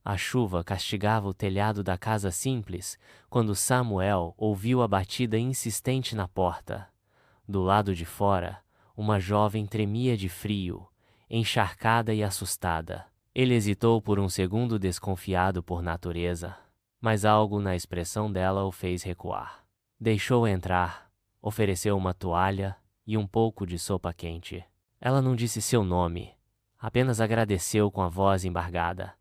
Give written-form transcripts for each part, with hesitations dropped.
A chuva castigava o telhado da casa simples quando Samuel ouviu a batida insistente na porta. Do lado de fora, uma jovem tremia de frio, encharcada e assustada. Ele hesitou por um segundo, desconfiado por natureza, mas algo na expressão dela o fez recuar. Deixou-a entrar, ofereceu uma toalha e um pouco de sopa quente. Ela não disse seu nome, apenas agradeceu com a voz embargada.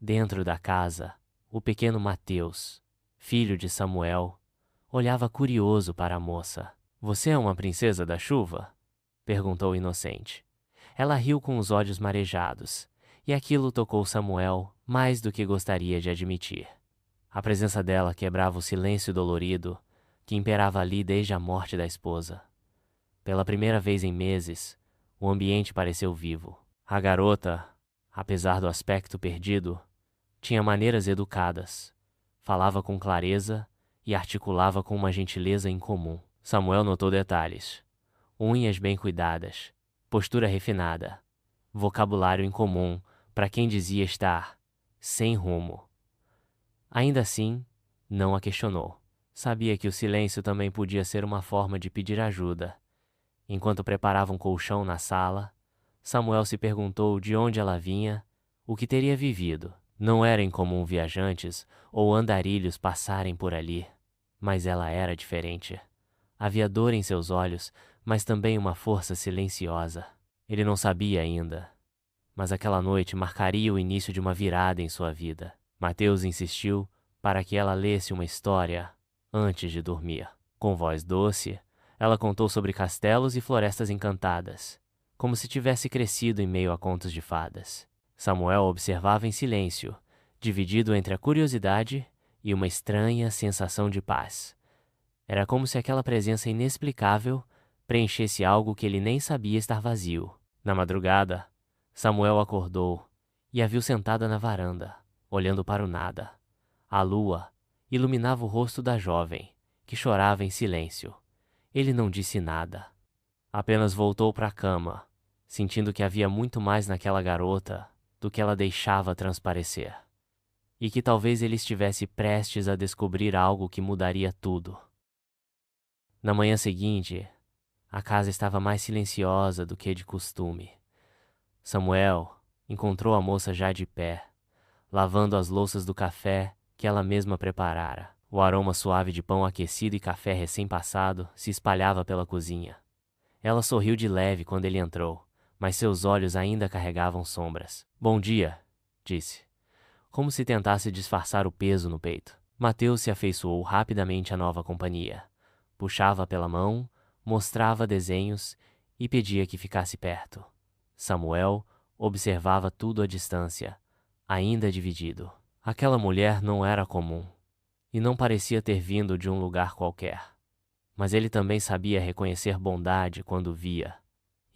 Dentro da casa, o pequeno Mateus, filho de Samuel, olhava curioso para a moça. "Você é uma princesa da chuva?" perguntou inocente. Ela riu com os olhos marejados, e aquilo tocou Samuel mais do que gostaria de admitir. A presença dela quebrava o silêncio dolorido que imperava ali desde a morte da esposa. Pela primeira vez em meses, o ambiente pareceu vivo. A garota, apesar do aspecto perdido, tinha maneiras educadas, falava com clareza e articulava com uma gentileza incomum. Samuel notou detalhes: unhas bem cuidadas, postura refinada, vocabulário incomum para quem dizia estar sem rumo. Ainda assim, não a questionou. Sabia que o silêncio também podia ser uma forma de pedir ajuda. Enquanto preparava um colchão na sala, Samuel se perguntou de onde ela vinha, o que teria vivido. Não era incomum viajantes ou andarilhos passarem por ali, mas ela era diferente. Havia dor em seus olhos, mas também uma força silenciosa. Ele não sabia ainda, mas aquela noite marcaria o início de uma virada em sua vida. Mateus insistiu para que ela lesse uma história antes de dormir. Com voz doce, ela contou sobre castelos e florestas encantadas, como se tivesse crescido em meio a contos de fadas. Samuel observava em silêncio, dividido entre a curiosidade e uma estranha sensação de paz. Era como se aquela presença inexplicável preenchesse algo que ele nem sabia estar vazio. Na madrugada, Samuel acordou e a viu sentada na varanda, olhando para o nada. A lua iluminava o rosto da jovem, que chorava em silêncio. Ele não disse nada. Apenas voltou para a cama, sentindo que havia muito mais naquela garota do que ela deixava transparecer. E que talvez ele estivesse prestes a descobrir algo que mudaria tudo. Na manhã seguinte, a casa estava mais silenciosa do que de costume. Samuel encontrou a moça já de pé, lavando as louças do café que ela mesma preparara. O aroma suave de pão aquecido e café recém-passado se espalhava pela cozinha. Ela sorriu de leve quando ele entrou, mas seus olhos ainda carregavam sombras. "Bom dia", disse, como se tentasse disfarçar o peso no peito. Mateus se afeiçoou rapidamente à nova companhia. Puxava pela mão, mostrava desenhos e pedia que ficasse perto. Samuel observava tudo à distância, ainda dividido. Aquela mulher não era comum, e não parecia ter vindo de um lugar qualquer. Mas ele também sabia reconhecer bondade quando via,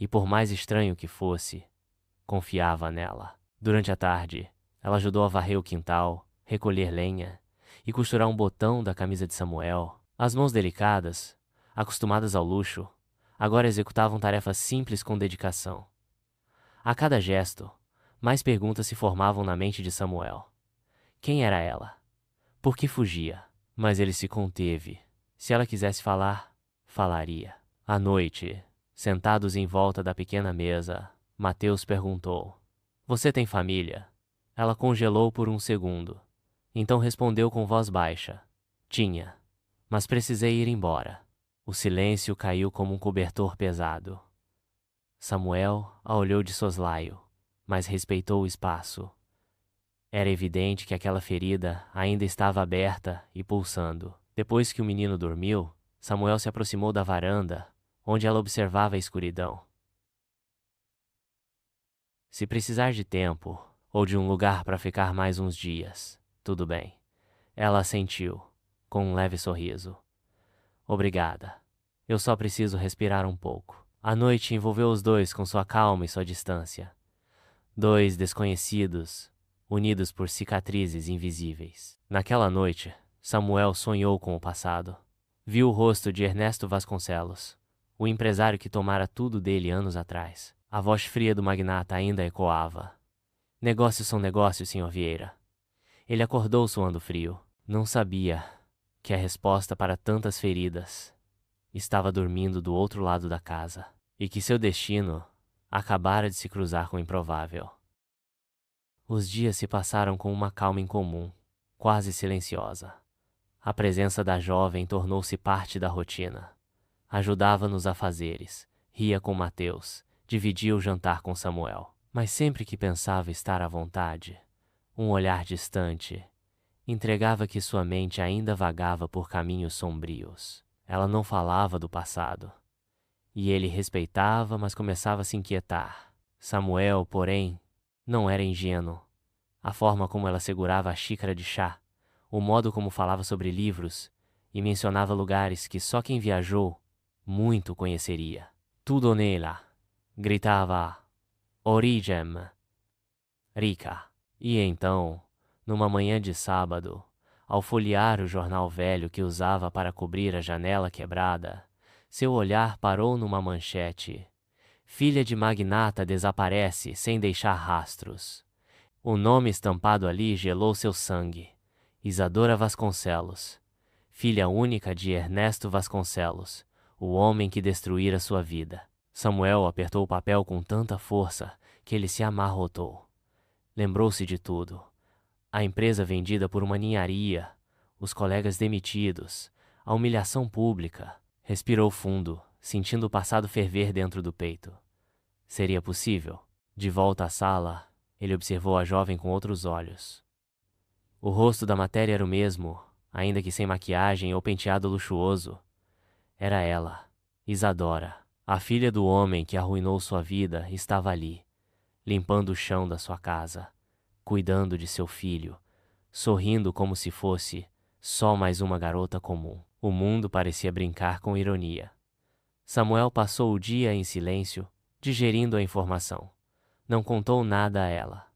e por mais estranho que fosse, confiava nela. Durante a tarde, ela ajudou a varrer o quintal, recolher lenha e costurar um botão da camisa de Samuel. As mãos delicadas, acostumadas ao luxo, agora executavam tarefas simples com dedicação. A cada gesto, mais perguntas se formavam na mente de Samuel. Quem era ela? Por que fugia? Mas ele se conteve. Se ela quisesse falar, falaria. À noite, sentados em volta da pequena mesa, Mateus perguntou: "Você tem família?" Ela congelou por um segundo. Então respondeu com voz baixa: "Tinha, mas precisei ir embora." O silêncio caiu como um cobertor pesado. Samuel a olhou de soslaio, mas respeitou o espaço. Era evidente que aquela ferida ainda estava aberta e pulsando. Depois que o menino dormiu, Samuel se aproximou da varanda, onde ela observava a escuridão. "Se precisar de tempo, ou de um lugar para ficar mais uns dias, tudo bem." Ela assentiu, com um leve sorriso. "Obrigada. Eu só preciso respirar um pouco." A noite envolveu os dois com sua calma e sua distância. Dois desconhecidos, unidos por cicatrizes invisíveis. Naquela noite, Samuel sonhou com o passado. Viu o rosto de Ernesto Vasconcelos, o empresário que tomara tudo dele anos atrás. A voz fria do magnata ainda ecoava. Negócios são negócios, Sr. Vieira. Ele acordou suando frio. Não sabia que a resposta para tantas feridas estava dormindo do outro lado da casa, e que seu destino acabara de se cruzar com o improvável. Os dias se passaram com uma calma incomum, quase silenciosa. A presença da jovem tornou-se parte da rotina. Ajudava nos afazeres, ria com Mateus, dividia o jantar com Samuel. Mas sempre que pensava estar à vontade, um olhar distante entregava que sua mente ainda vagava por caminhos sombrios. Ela não falava do passado, e ele respeitava, mas começava a se inquietar. Samuel, porém, não era ingênuo. A forma como ela segurava a xícara de chá, o modo como falava sobre livros e mencionava lugares que só quem viajou muito conheceria. Tudo nela, gritava, origem, rica. E então, numa manhã de sábado, ao folhear o jornal velho que usava para cobrir a janela quebrada, seu olhar parou numa manchete. Filha de magnata desaparece sem deixar rastros. O nome estampado ali gelou seu sangue. Isadora Vasconcelos, filha única de Ernesto Vasconcelos, o homem que destruíra sua vida. Samuel apertou o papel com tanta força que ele se amarrotou. Lembrou-se de tudo. A empresa vendida por uma ninharia, os colegas demitidos, a humilhação pública. Respirou fundo, sentindo o passado ferver dentro do peito. Seria possível? De volta à sala, ele observou a jovem com outros olhos. O rosto da matéria era o mesmo, ainda que sem maquiagem ou penteado luxuoso. Era ela, Isadora, a filha do homem que arruinou sua vida, estava ali, limpando o chão da sua casa, cuidando de seu filho, sorrindo como se fosse só mais uma garota comum. O mundo parecia brincar com ironia. Samuel passou o dia em silêncio, digerindo a informação. Não contou nada a ela.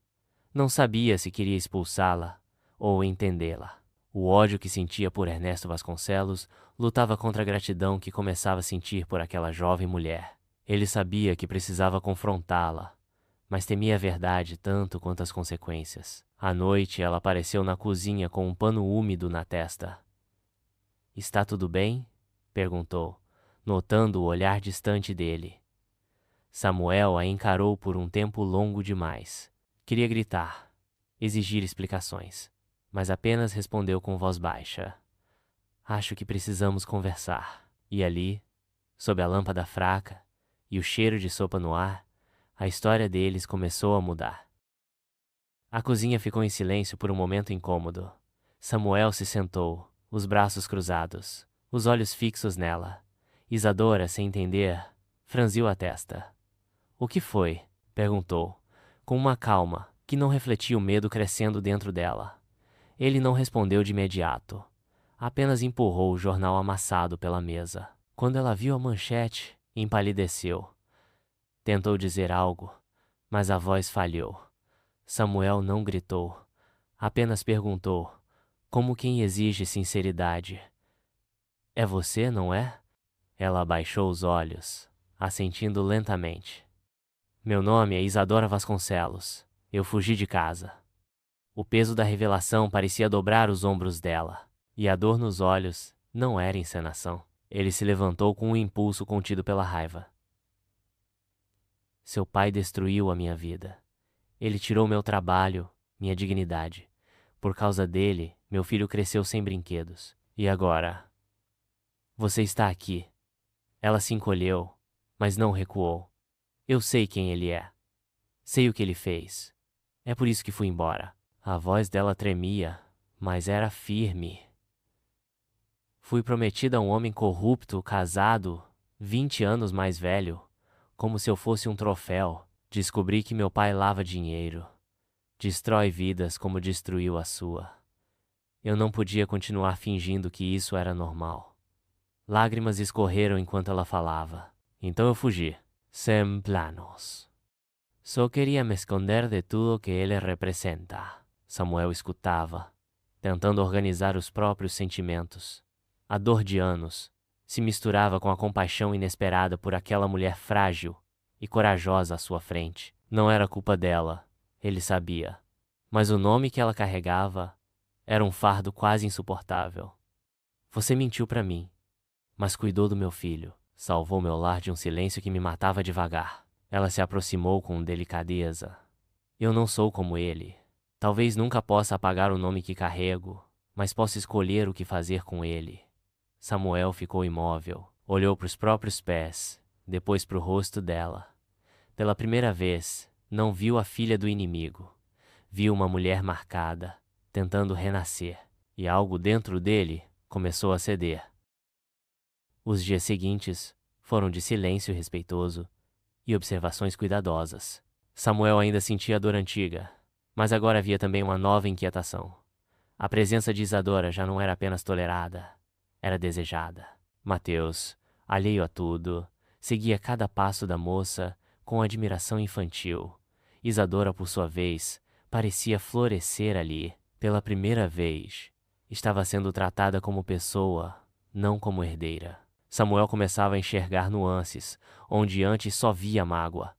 Não sabia se queria expulsá-la ou entendê-la. O ódio que sentia por Ernesto Vasconcelos lutava contra a gratidão que começava a sentir por aquela jovem mulher. Ele sabia que precisava confrontá-la, mas temia a verdade tanto quanto as consequências. À noite, ela apareceu na cozinha com um pano úmido na testa. — Está tudo bem? Perguntou, notando o olhar distante dele. Samuel a encarou por um tempo longo demais. Queria gritar, exigir explicações, mas apenas respondeu com voz baixa. — Acho que precisamos conversar. E ali, sob a lâmpada fraca e o cheiro de sopa no ar, a história deles começou a mudar. A cozinha ficou em silêncio por um momento incômodo. Samuel se sentou, os braços cruzados, os olhos fixos nela. Isadora, sem entender, franziu a testa. — O que foi? Perguntou, com uma calma que não refletia o medo crescendo dentro dela. Ele não respondeu de imediato. Apenas empurrou o jornal amassado pela mesa. Quando ela viu a manchete, empalideceu. Tentou dizer algo, mas a voz falhou. Samuel não gritou, apenas perguntou, como quem exige sinceridade. — É você, não é? Ela abaixou os olhos, assentindo lentamente. — Meu nome é Isadora Vasconcelos. Eu fugi de casa. O peso da revelação parecia dobrar os ombros dela, e a dor nos olhos não era encenação. Ele se levantou com um impulso contido pela raiva. — Seu pai destruiu a minha vida. Ele tirou meu trabalho, minha dignidade. Por causa dele, meu filho cresceu sem brinquedos. E agora? Você está aqui. Ela se encolheu, mas não recuou. Eu sei quem ele é. Sei o que ele fez. É por isso que fui embora. A voz dela tremia, mas era firme. Fui prometida a um homem corrupto, casado, 20 anos mais velho, como se eu fosse um troféu. Descobri que meu pai lava dinheiro. Destrói vidas como destruiu a sua. Eu não podia continuar fingindo que isso era normal. Lágrimas escorreram enquanto ela falava. Então eu fugi. Sem planos. Só queria me esconder de tudo que ele representa. Samuel escutava, tentando organizar os próprios sentimentos. A dor de anos se misturava com a compaixão inesperada por aquela mulher frágil e corajosa à sua frente. Não era culpa dela. ele sabia. Mas o nome que ela carregava era um fardo quase insuportável. Você mentiu para mim, mas cuidou do meu filho. Salvou meu lar de um silêncio que me matava devagar. Ela se aproximou com delicadeza. Eu não sou como ele. Talvez nunca possa apagar o nome que carrego, mas posso escolher o que fazer com ele. Samuel ficou imóvel, olhou para os próprios pés, depois para o rosto dela. Pela primeira vez, não viu a filha do inimigo. Viu uma mulher marcada, tentando renascer, e algo dentro dele começou a ceder. Os dias seguintes foram de silêncio respeitoso e observações cuidadosas. Samuel ainda sentia a dor antiga, mas agora havia também uma nova inquietação. A presença de Isadora já não era apenas tolerada, era desejada. Mateus, alheio a tudo, seguia cada passo da moça com admiração infantil. Isadora, por sua vez, parecia florescer ali. Pela primeira vez, estava sendo tratada como pessoa, não como herdeira. Samuel começava a enxergar nuances, onde antes só via mágoa.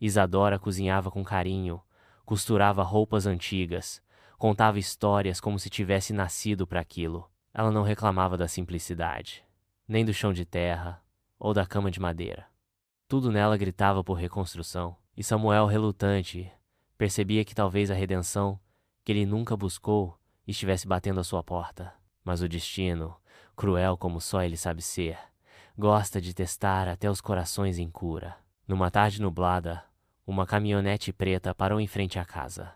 Isadora cozinhava com carinho, costurava roupas antigas, contava histórias como se tivesse nascido para aquilo. Ela não reclamava da simplicidade, nem do chão de terra ou da cama de madeira. Tudo nela gritava por reconstrução, e Samuel, relutante, percebia que talvez a redenção, que ele nunca buscou, estivesse batendo à sua porta. Mas o destino, cruel como só ele sabe ser, gosta de testar até os corações em cura. Numa tarde nublada, uma caminhonete preta parou em frente à casa.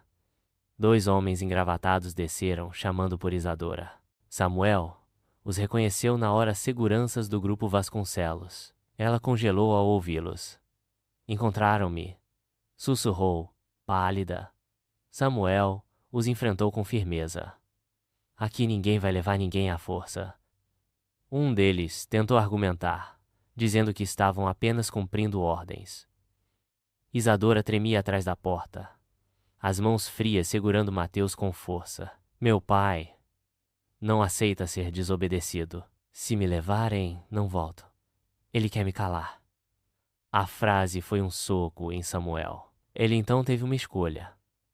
2 homens engravatados desceram, chamando por Isadora. Samuel os reconheceu na hora seguranças do grupo Vasconcelos. Ela congelou ao ouvi-los. Encontraram-me, sussurrou, pálida. Samuel os enfrentou com firmeza. Aqui ninguém vai levar ninguém à força. Um deles tentou argumentar, dizendo que estavam apenas cumprindo ordens. Isadora tremia atrás da porta, as mãos frias segurando Mateus com força. Meu pai não aceita ser desobedecido. Se me levarem, não volto. Ele quer me calar. A frase foi um soco em Samuel. Ele então teve uma escolha: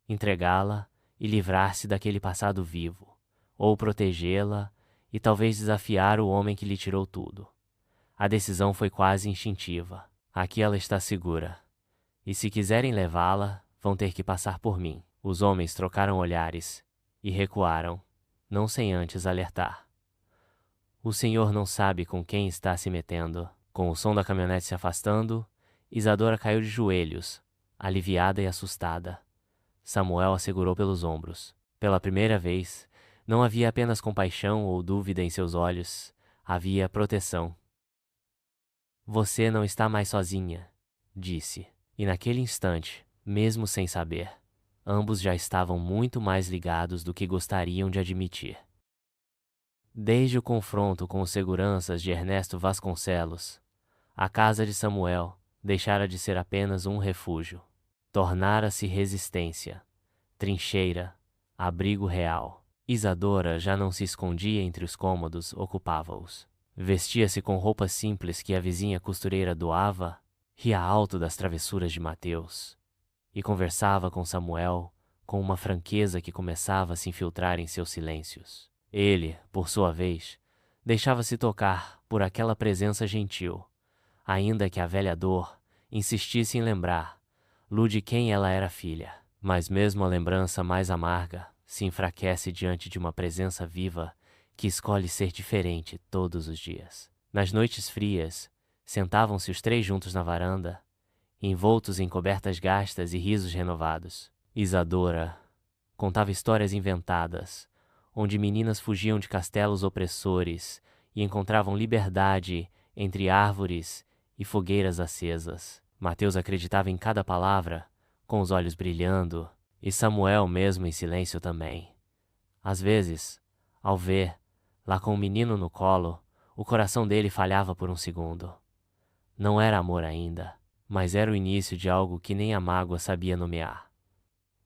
entregá-la e livrar-se daquele passado vivo, ou protegê-la e talvez desafiar o homem que lhe tirou tudo. A decisão foi quase instintiva. Aqui ela está segura. E se quiserem levá-la, vão ter que passar por mim. Os homens trocaram olhares e recuaram, não sem antes alertar. O senhor não sabe com quem está se metendo. Com o som da caminhonete se afastando, Isadora caiu de joelhos, aliviada e assustada. Samuel a segurou pelos ombros. Pela primeira vez, não havia apenas compaixão ou dúvida em seus olhos, havia proteção. Você não está mais sozinha, disse. E naquele instante, mesmo sem saber, ambos já estavam muito mais ligados do que gostariam de admitir. Desde o confronto com os seguranças de Ernesto Vasconcelos, a casa de Samuel deixara de ser apenas um refúgio. Tornara-se resistência, trincheira, abrigo real. Isadora já não se escondia entre os cômodos, ocupava-os. Vestia-se com roupas simples que a vizinha costureira doava, ria alto das travessuras de Mateus e conversava com Samuel com uma franqueza que começava a se infiltrar em seus silêncios. Ele, por sua vez, deixava-se tocar por aquela presença gentil, ainda que a velha dor insistisse em lembrar-lhe de quem ela era filha. Mas mesmo a lembrança mais amarga se enfraquece diante de uma presença viva que escolhe ser diferente todos os dias. Nas noites frias, sentavam-se os 3 juntos na varanda, envoltos em cobertas gastas e risos renovados. Isadora contava histórias inventadas, onde meninas fugiam de castelos opressores e encontravam liberdade entre árvores e fogueiras acesas. Mateus acreditava em cada palavra, com os olhos brilhando, e Samuel mesmo em silêncio também. Às vezes, ao ver, lá com o menino no colo, o coração dele falhava por um segundo. Não era amor ainda, mas era o início de algo que nem a mágoa sabia nomear.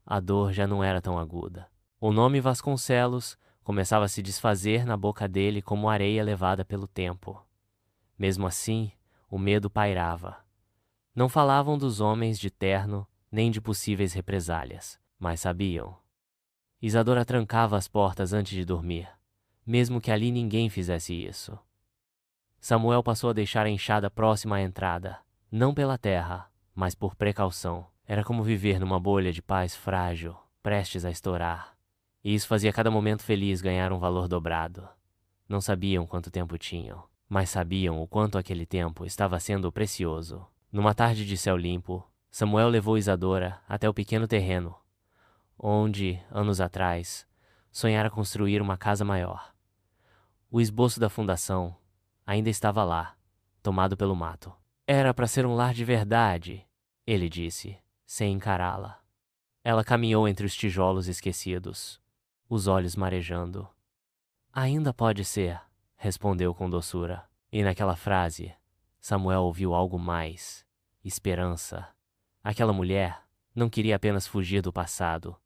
A dor já não era tão aguda. O nome Vasconcelos começava a se desfazer na boca dele como areia levada pelo tempo. Mesmo assim, o medo pairava. Não falavam dos homens de terno nem de possíveis represálias, mas sabiam. Isadora trancava as portas antes de dormir, mesmo que ali ninguém fizesse isso. Samuel passou a deixar a enxada próxima à entrada, não pela terra, mas por precaução. Era como viver numa bolha de paz frágil, prestes a estourar. E isso fazia cada momento feliz ganhar um valor dobrado. Não sabiam quanto tempo tinham, mas sabiam o quanto aquele tempo estava sendo precioso. Numa tarde de céu limpo, Samuel levou Isadora até o pequeno terreno, onde, anos atrás, sonhara construir uma casa maior. O esboço da fundação ainda estava lá, tomado pelo mato. Era para ser um lar de verdade, ele disse, sem encará-la. Ela caminhou entre os tijolos esquecidos, os olhos marejando. Ainda pode ser, respondeu com doçura. E naquela frase, Samuel ouviu algo mais: esperança. Aquela mulher não queria apenas fugir do passado.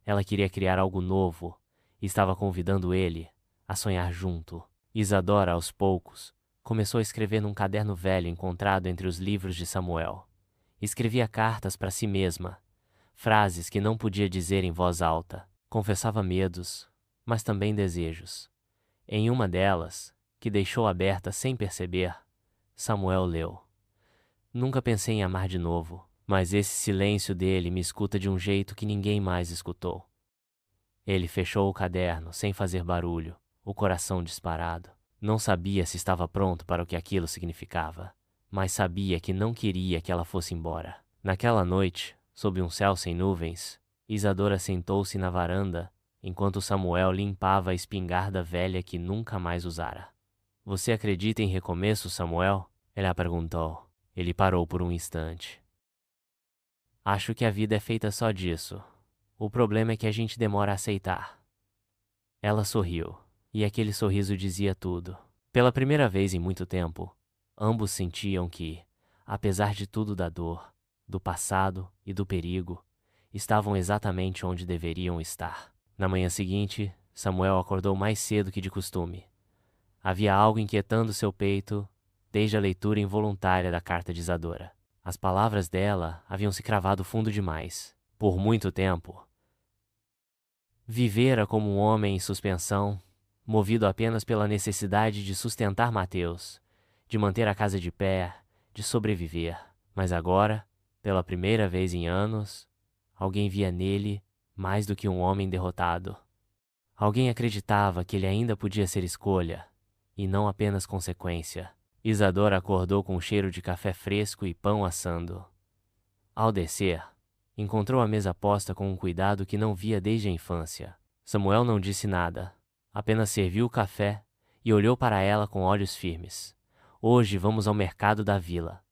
Ela queria criar algo novo e estava convidando ele a sonhar junto. Isadora, aos poucos, começou a escrever num caderno velho encontrado entre os livros de Samuel. Escrevia cartas para si mesma, frases que não podia dizer em voz alta. Confessava medos, mas também desejos. Em uma delas, que deixou aberta sem perceber, Samuel leu: nunca pensei em amar de novo, mas esse silêncio dele me escuta de um jeito que ninguém mais escutou. Ele fechou o caderno sem fazer barulho, o coração disparado. Não sabia se estava pronto para o que aquilo significava, mas sabia que não queria que ela fosse embora. Naquela noite, sob um céu sem nuvens, Isadora sentou-se na varanda enquanto Samuel limpava a espingarda velha que nunca mais usara. Você acredita em recomeço, Samuel? Ela perguntou. Ele parou por um instante. Acho que a vida é feita só disso. O problema é que a gente demora a aceitar. Ela sorriu, e aquele sorriso dizia tudo. Pela primeira vez em muito tempo, ambos sentiam que, apesar de tudo da dor, do passado e do perigo, estavam exatamente onde deveriam estar. Na manhã seguinte, Samuel acordou mais cedo que de costume. Havia algo inquietando seu peito desde a leitura involuntária da carta de Isadora. As palavras dela haviam se cravado fundo demais. Por muito tempo, vivera como um homem em suspensão, movido apenas pela necessidade de sustentar Mateus, de manter a casa de pé, de sobreviver. Mas agora, pela primeira vez em anos, alguém via nele mais do que um homem derrotado. Alguém acreditava que ele ainda podia ser escolha, e não apenas consequência. Isadora acordou com o cheiro de café fresco e pão assando. Ao descer, encontrou a mesa posta com um cuidado que não via desde a infância. Samuel não disse nada, apenas serviu o café e olhou para ela com olhos firmes. Hoje vamos ao mercado da vila.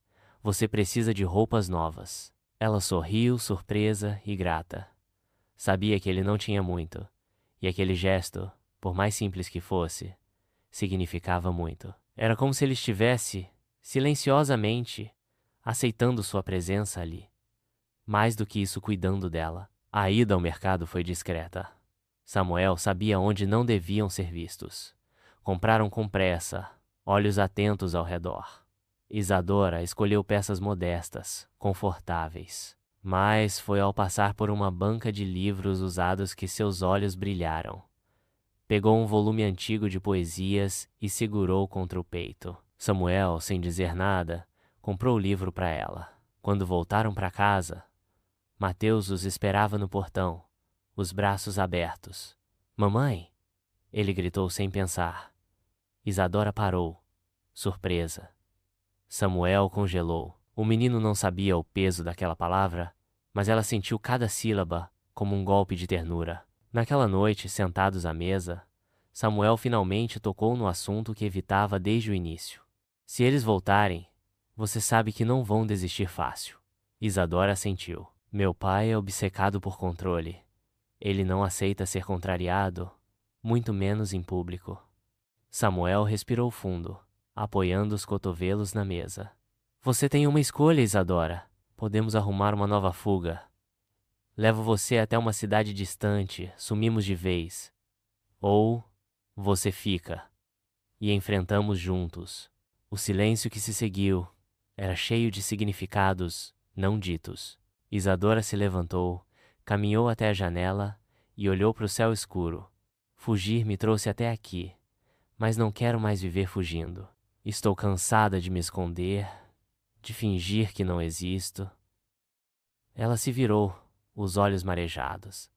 Você precisa de roupas novas. Ela sorriu, surpresa e grata. Sabia que ele não tinha muito, e aquele gesto, por mais simples que fosse, significava muito. Era como se ele estivesse, silenciosamente, aceitando sua presença ali. Mais do que isso, cuidando dela. A ida ao mercado foi discreta. Samuel sabia onde não deviam ser vistos. Compraram com pressa, olhos atentos ao redor. Isadora escolheu peças modestas, confortáveis. Mas foi ao passar por uma banca de livros usados que seus olhos brilharam. Pegou um volume antigo de poesias e segurou contra o peito. Samuel, sem dizer nada, comprou o livro para ela. Quando voltaram para casa, Mateus os esperava no portão, os braços abertos. Mamãe! Ele gritou sem pensar. Isadora parou, surpresa. Samuel congelou. O menino não sabia o peso daquela palavra, mas ela sentiu cada sílaba como um golpe de ternura. Naquela noite, sentados à mesa, Samuel finalmente tocou no assunto que evitava desde o início. Se eles voltarem, você sabe que não vão desistir fácil. Isadora assentiu. Meu pai é obcecado por controle. Ele não aceita ser contrariado, muito menos em público. Samuel respirou fundo, apoiando os cotovelos na mesa. Você tem uma escolha, Isadora. Podemos arrumar uma nova fuga. Levo você até uma cidade distante, sumimos de vez. Ou você fica. E enfrentamos juntos. O silêncio que se seguiu era cheio de significados não ditos. Isadora se levantou, caminhou até a janela e olhou para o céu escuro. Fugir me trouxe até aqui, mas não quero mais viver fugindo. Estou cansada de me esconder, de fingir que não existo. Ela se virou, os olhos marejados.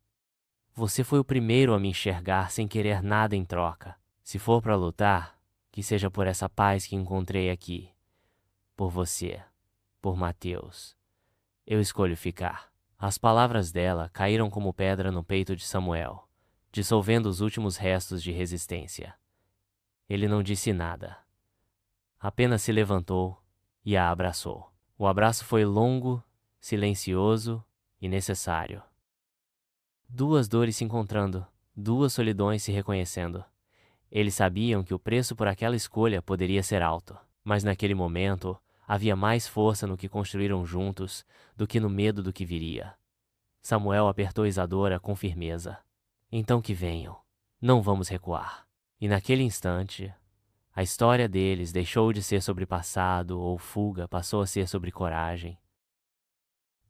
Você foi o primeiro a me enxergar sem querer nada em troca. Se for para lutar, que seja por essa paz que encontrei aqui. Por você, por Mateus. Eu escolho ficar. As palavras dela caíram como pedra no peito de Samuel, dissolvendo os últimos restos de resistência. Ele não disse nada. Apenas se levantou e a abraçou. O abraço foi longo, silencioso e necessário. Duas dores se encontrando, duas solidões se reconhecendo. Eles sabiam que o preço por aquela escolha poderia ser alto, mas naquele momento havia mais força no que construíram juntos do que no medo do que viria. Samuel apertou Isadora com firmeza. Então que venham, não vamos recuar. E naquele instante, a história deles deixou de ser sobre passado ou fuga, passou a ser sobre coragem.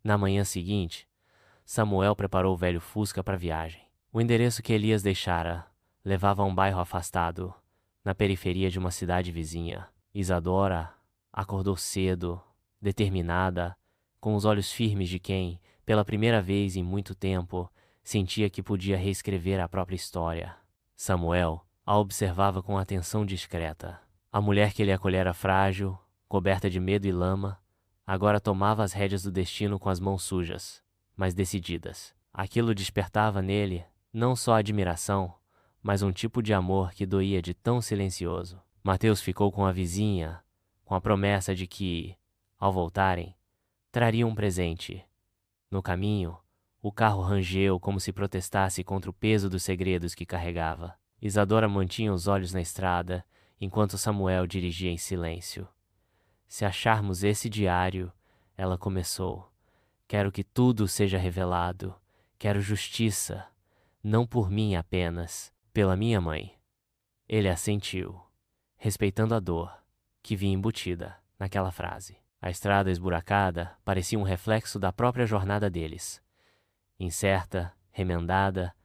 Na manhã seguinte, Samuel preparou o velho Fusca para a viagem. O endereço que Elias deixara levava a um bairro afastado, na periferia de uma cidade vizinha. Isadora acordou cedo, determinada, com os olhos firmes de quem, pela primeira vez em muito tempo, sentia que podia reescrever a própria história. Samuel a observava com atenção discreta. A mulher que ele acolhera frágil, coberta de medo e lama, agora tomava as rédeas do destino com as mãos sujas, mas decididas. Aquilo despertava nele não só admiração, mas um tipo de amor que doía de tão silencioso. Mateus ficou com a vizinha, com a promessa de que, ao voltarem, trariam um presente. No caminho, o carro rangeu como se protestasse contra o peso dos segredos que carregava. Isadora mantinha os olhos na estrada, enquanto Samuel dirigia em silêncio. Se acharmos esse diário, ela começou. Quero que tudo seja revelado. Quero justiça. Não por mim apenas, pela minha mãe. Ele assentiu, respeitando a dor que vinha embutida naquela frase. A estrada esburacada parecia um reflexo da própria jornada deles. Incerta, remendada,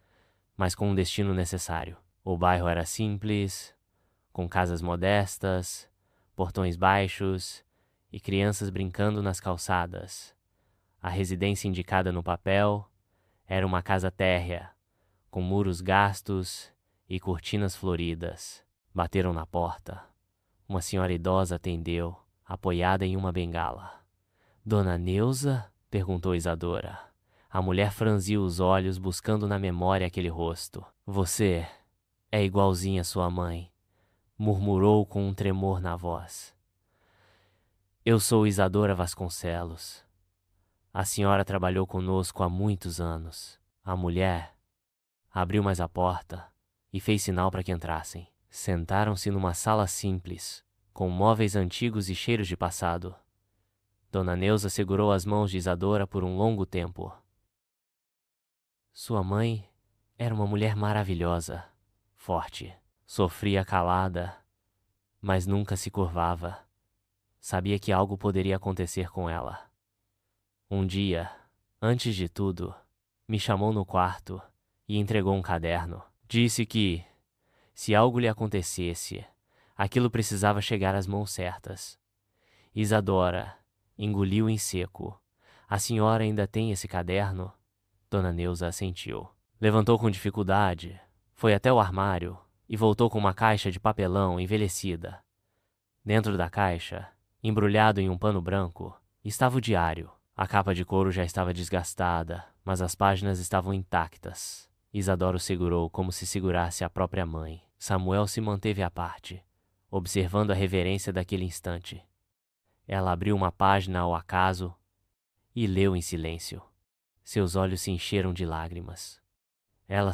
mas com um destino necessário. O bairro era simples, com casas modestas, portões baixos e crianças brincando nas calçadas. A residência indicada no papel era uma casa térrea, com muros gastos e cortinas floridas. Bateram na porta. Uma senhora idosa atendeu, apoiada em uma bengala. Dona Neuza? Perguntou Isadora. A mulher franziu os olhos, buscando na memória aquele rosto. Você é igualzinha à sua mãe, murmurou com um tremor na voz. Eu sou Isadora Vasconcelos. A senhora trabalhou conosco há muitos anos. A mulher abriu mais a porta e fez sinal para que entrassem. Sentaram-se numa sala simples, com móveis antigos e cheiros de passado. Dona Neuza segurou as mãos de Isadora por um longo tempo. Sua mãe era uma mulher maravilhosa, forte. Sofria calada, mas nunca se curvava. Sabia que algo poderia acontecer com ela. Um dia, antes de tudo, me chamou no quarto e entregou um caderno. Disse que, se algo lhe acontecesse, aquilo precisava chegar às mãos certas. Isadora engoliu em seco. A senhora ainda tem esse caderno? Dona Neuza assentiu. Levantou com dificuldade, foi até o armário e voltou com uma caixa de papelão envelhecida. Dentro da caixa, embrulhado em um pano branco, estava o diário. A capa de couro já estava desgastada, mas as páginas estavam intactas. Isadora o segurou como se segurasse a própria mãe. Samuel se manteve à parte, observando a reverência daquele instante. Ela abriu uma página ao acaso e leu em silêncio. Seus olhos se encheram de lágrimas. Ela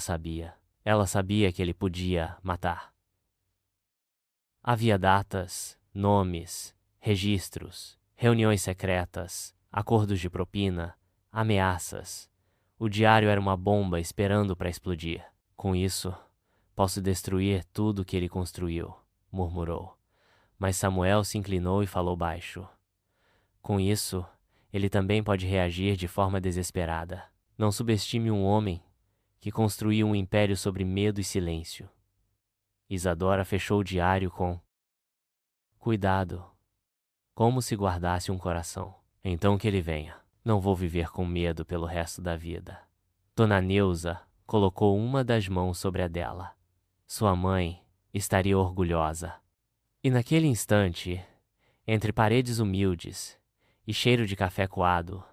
sabia que ele podia matar. Havia datas, nomes, registros, reuniões secretas, acordos de propina, ameaças. O diário era uma bomba esperando para explodir. Com isso, posso destruir tudo que ele construiu, murmurou. Mas Samuel se inclinou e falou baixo. Com isso, ele também pode reagir de forma desesperada. Não subestime um homem que construiu um império sobre medo e silêncio. Isadora fechou o diário com cuidado, como se guardasse um coração. Então que ele venha. Não vou viver com medo pelo resto da vida. Dona Neuza colocou uma das mãos sobre a dela. Sua mãe estaria orgulhosa. E naquele instante, entre paredes humildes e cheiro de café coado,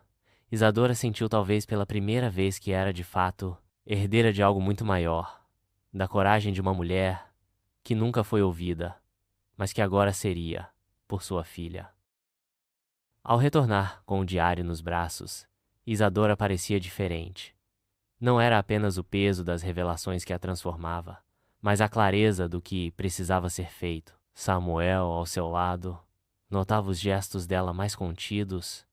Isadora sentiu talvez pela primeira vez que era de fato herdeira de algo muito maior, da coragem de uma mulher que nunca foi ouvida, mas que agora seria, por sua filha. Ao retornar com o diário nos braços, Isadora parecia diferente. Não era apenas o peso das revelações que a transformava, mas a clareza do que precisava ser feito. Samuel, ao seu lado, notava os gestos dela mais contidos,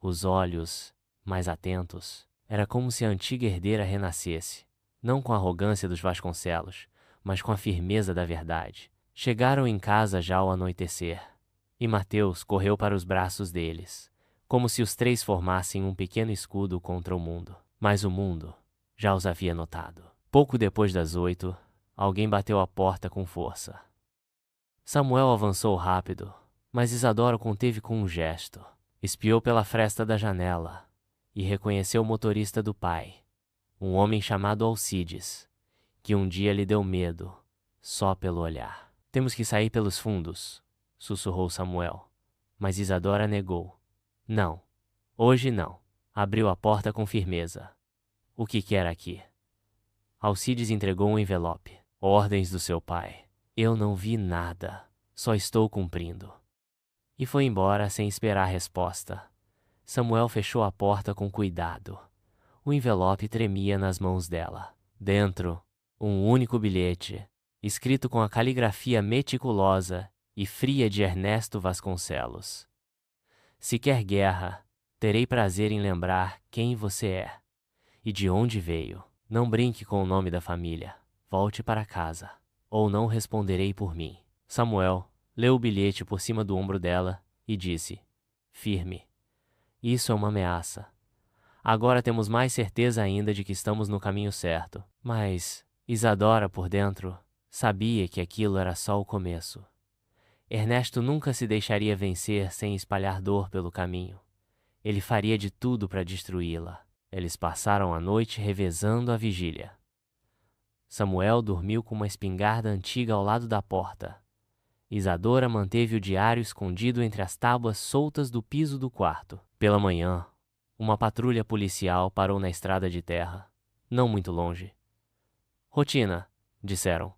os olhos mais atentos. Era como se a antiga herdeira renascesse, não com a arrogância dos Vasconcelos, mas com a firmeza da verdade. Chegaram em casa já ao anoitecer, e Mateus correu para os braços deles, como se os três formassem um pequeno escudo contra o mundo. Mas o mundo já os havia notado. Pouco depois das 8, alguém bateu à porta com força. Samuel avançou rápido, mas Isadora o conteve com um gesto. Espiou pela fresta da janela e reconheceu o motorista do pai, um homem chamado Alcides, que um dia lhe deu medo, só pelo olhar. Temos que sair pelos fundos, sussurrou Samuel, mas Isadora negou. Não, hoje não. Abriu a porta com firmeza. O que quer aqui? Alcides entregou um envelope. Ordens do seu pai. Eu não vi nada, só estou cumprindo. E foi embora sem esperar resposta. Samuel fechou a porta com cuidado. O envelope tremia nas mãos dela. Dentro, um único bilhete, escrito com a caligrafia meticulosa e fria de Ernesto Vasconcelos. Se quer guerra, terei prazer em lembrar quem você é e de onde veio. Não brinque com o nome da família. Volte para casa, ou não responderei por mim. Samuel leu o bilhete por cima do ombro dela e disse, firme, isso é uma ameaça. Agora temos mais certeza ainda de que estamos no caminho certo. Mas Isadora, por dentro, sabia que aquilo era só o começo. Ernesto nunca se deixaria vencer sem espalhar dor pelo caminho. Ele faria de tudo para destruí-la. Eles passaram a noite revezando a vigília. Samuel dormiu com uma espingarda antiga ao lado da porta. Isadora manteve o diário escondido entre as tábuas soltas do piso do quarto. Pela manhã, uma patrulha policial parou na estrada de terra, não muito longe. Rotina, disseram.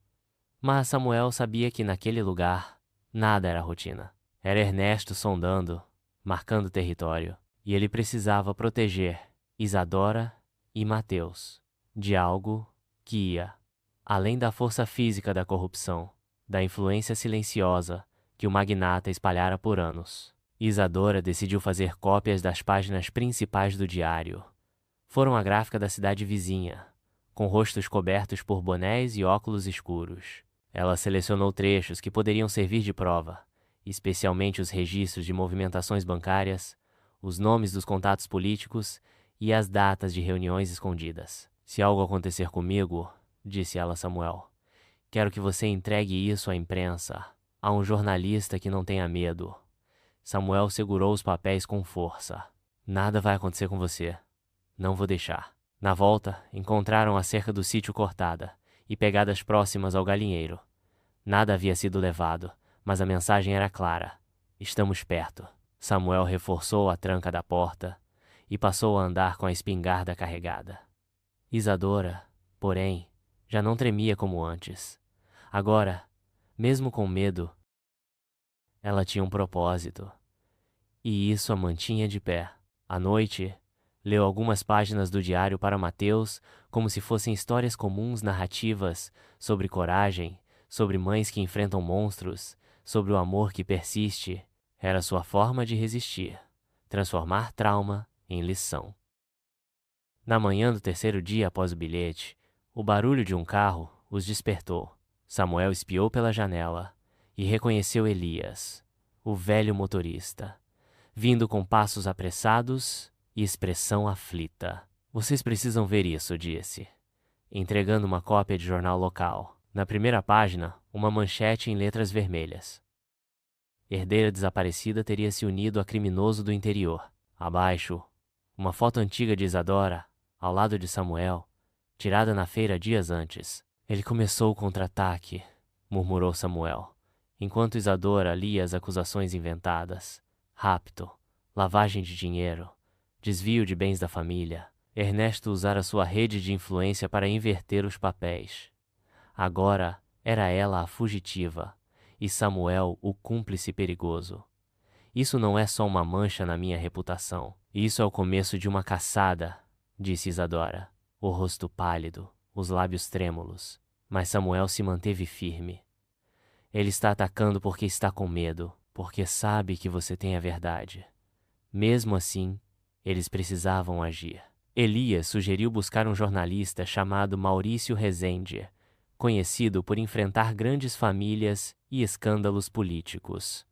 Mas Samuel sabia que naquele lugar nada era rotina. Era Ernesto sondando, marcando território, e ele precisava proteger Isadora e Mateus de algo que ia além da força física da corrupção, da influência silenciosa que o magnata espalhara por anos. Isadora decidiu fazer cópias das páginas principais do diário. Foram à gráfica da cidade vizinha, com rostos cobertos por bonés e óculos escuros. Ela selecionou trechos que poderiam servir de prova, especialmente os registros de movimentações bancárias, os nomes dos contatos políticos e as datas de reuniões escondidas. Se algo acontecer comigo, disse ela a Samuel, quero que você entregue isso à imprensa, a um jornalista que não tenha medo. Samuel segurou os papéis com força. Nada vai acontecer com você. Não vou deixar. Na volta, encontraram a cerca do sítio cortada e pegadas próximas ao galinheiro. Nada havia sido levado, mas a mensagem era clara. Estamos perto. Samuel reforçou a tranca da porta e passou a andar com a espingarda carregada. Isadora, porém, já não tremia como antes. Agora, mesmo com medo, ela tinha um propósito, e isso a mantinha de pé. À noite, leu algumas páginas do diário para Mateus como se fossem histórias comuns narrativas sobre coragem, sobre mães que enfrentam monstros, sobre o amor que persiste. Era sua forma de resistir, transformar trauma em lição. Na manhã do terceiro dia após o bilhete, o barulho de um carro os despertou. Samuel espiou pela janela e reconheceu Elias, o velho motorista. vindo com passos apressados e expressão aflita. Vocês precisam ver isso, disse, entregando uma cópia de jornal local. Na primeira página, uma manchete em letras vermelhas. Herdeira desaparecida teria se unido a criminoso do interior. Abaixo, uma foto antiga de Isadora, ao lado de Samuel, tirada na feira dias antes. Ele começou o contra-ataque, murmurou Samuel, enquanto Isadora lia as acusações inventadas. Rapto, lavagem de dinheiro, desvio de bens da família. Ernesto usara sua rede de influência para inverter os papéis. Agora era ela a fugitiva e Samuel o cúmplice perigoso. Isso não é só uma mancha na minha reputação. Isso é o começo de uma caçada, disse Isadora, o rosto pálido, os lábios trêmulos. Mas Samuel se manteve firme. Ele está atacando porque está com medo, porque sabe que você tem a verdade. Mesmo assim, eles precisavam agir. Elias sugeriu buscar um jornalista chamado Maurício Rezende, conhecido por enfrentar grandes famílias e escândalos políticos.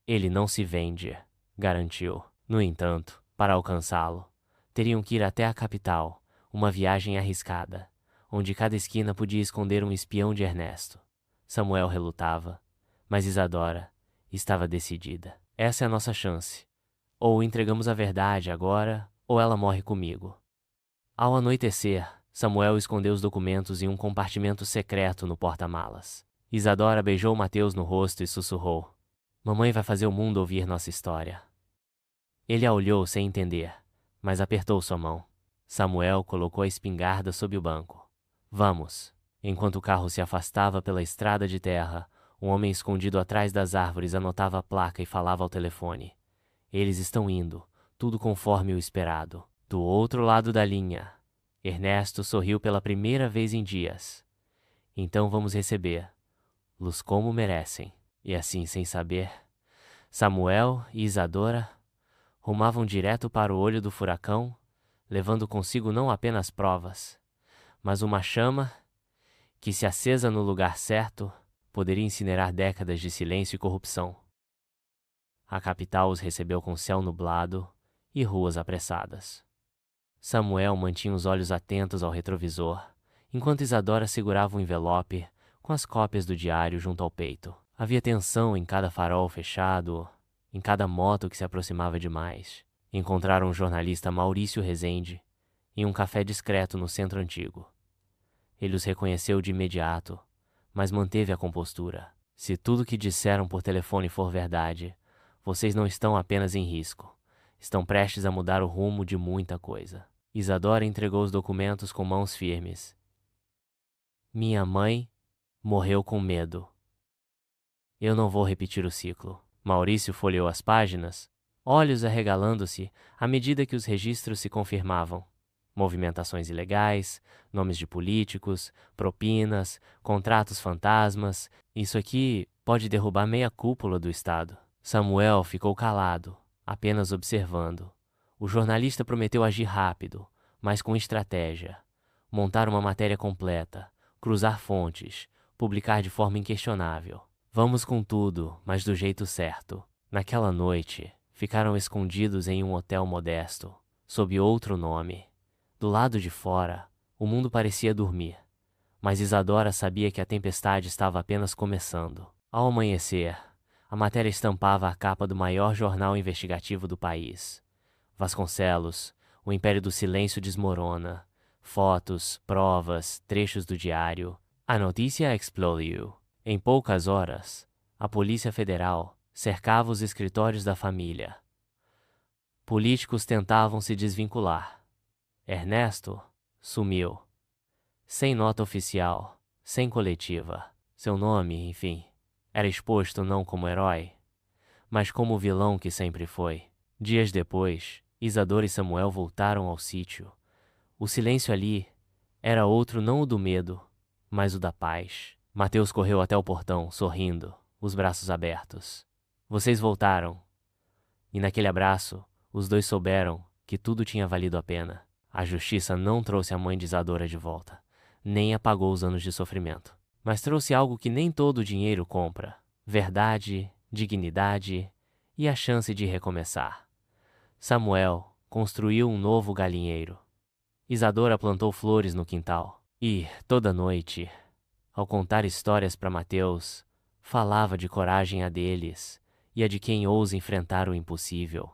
Ele não se vende, garantiu. No entanto, para alcançá-lo, teriam que ir até a capital, uma viagem arriscada, onde cada esquina podia esconder um espião de Ernesto. Samuel relutava, mas Isadora estava decidida. Essa é a nossa chance. Ou entregamos a verdade agora, ou ela morre comigo. Ao anoitecer, Samuel escondeu os documentos em um compartimento secreto no porta-malas. Isadora beijou Mateus no rosto e sussurrou: "Mamãe vai fazer o mundo ouvir nossa história." Ele a olhou sem entender, mas apertou sua mão. Samuel colocou a espingarda sob o banco. "Vamos." Enquanto o carro se afastava pela estrada de terra, um homem escondido atrás das árvores anotava a placa e falava ao telefone. "Eles estão indo, tudo conforme o esperado." Do outro lado da linha, Ernesto sorriu pela primeira vez em dias. "Então vamos receber-los como merecem." E assim, sem saber, Samuel e Isadora rumavam direto para o olho do furacão, levando consigo não apenas provas, mas uma chama que, se acesa no lugar certo, poderia incinerar décadas de silêncio e corrupção. A capital os recebeu com céu nublado e ruas apressadas. Samuel mantinha os olhos atentos ao retrovisor, enquanto Isadora segurava um envelope com as cópias do diário junto ao peito. Havia tensão em cada farol fechado, em cada moto que se aproximava demais. Encontraram o jornalista Maurício Rezende em um café discreto no centro antigo. Ele os reconheceu de imediato, mas manteve a compostura. "Se tudo que disseram por telefone for verdade, vocês não estão apenas em risco. Estão prestes a mudar o rumo de muita coisa." Isadora entregou os documentos com mãos firmes. "Minha mãe morreu com medo. Eu não vou repetir o ciclo." Maurício folheou as páginas, olhos arregalando-se à medida que os registros se confirmavam. Movimentações ilegais, nomes de políticos, propinas, contratos fantasmas. Isso aqui pode derrubar meia cúpula do Estado. Samuel ficou calado, apenas observando. O jornalista prometeu agir rápido, mas com estratégia. Montar uma matéria completa, cruzar fontes, publicar de forma inquestionável. Vamos com tudo, mas do jeito certo. Naquela noite, ficaram escondidos em um hotel modesto, sob outro nome. Do lado de fora, o mundo parecia dormir, mas Isadora sabia que a tempestade estava apenas começando. Ao amanhecer, a matéria estampava a capa do maior jornal investigativo do país. Vasconcelos, o Império do Silêncio desmorona. Fotos, provas, trechos do diário. A notícia explodiu. Em poucas horas, a Polícia Federal cercava os escritórios da família. Políticos tentavam se desvincular. Ernesto sumiu. Sem nota oficial, sem coletiva. Seu nome, enfim, era exposto não como herói, mas como o vilão que sempre foi. Dias depois, Isadora e Samuel voltaram ao sítio. O silêncio ali era outro, não o do medo, mas o da paz. Mateus correu até o portão, sorrindo, os braços abertos. "Vocês voltaram." E naquele abraço, os dois souberam que tudo tinha valido a pena. A justiça não trouxe a mãe de Isadora de volta, nem apagou os anos de sofrimento. Mas trouxe algo que nem todo o dinheiro compra: verdade, dignidade e a chance de recomeçar. Samuel construiu um novo galinheiro. Isadora plantou flores no quintal. E, toda noite, ao contar histórias para Mateus, falava de coragem a deles e a de quem ousa enfrentar o impossível.